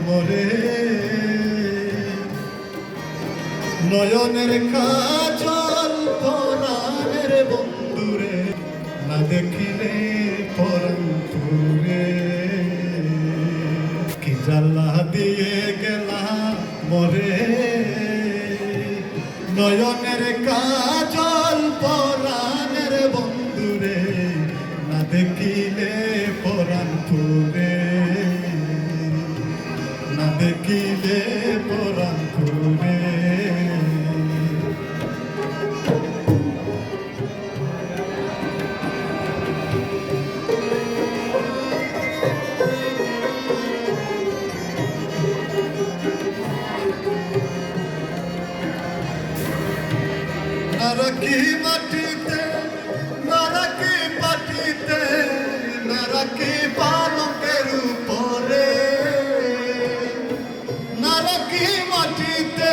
মরে নয়নের কাজল পরাণের বন্ধুরে না দেখিলে পরাণ পুরে কি জ্বালা দিয়ে গেলা মরে নয়নের কাজল পরাণের বন্ধুরে না দেখিলে পরাণ পুরে না দেখিলে পরাণ পুরে নারকি মাটিতে নারকি পাটিতে নারকি পালকের উপরে নারকি মাটিতে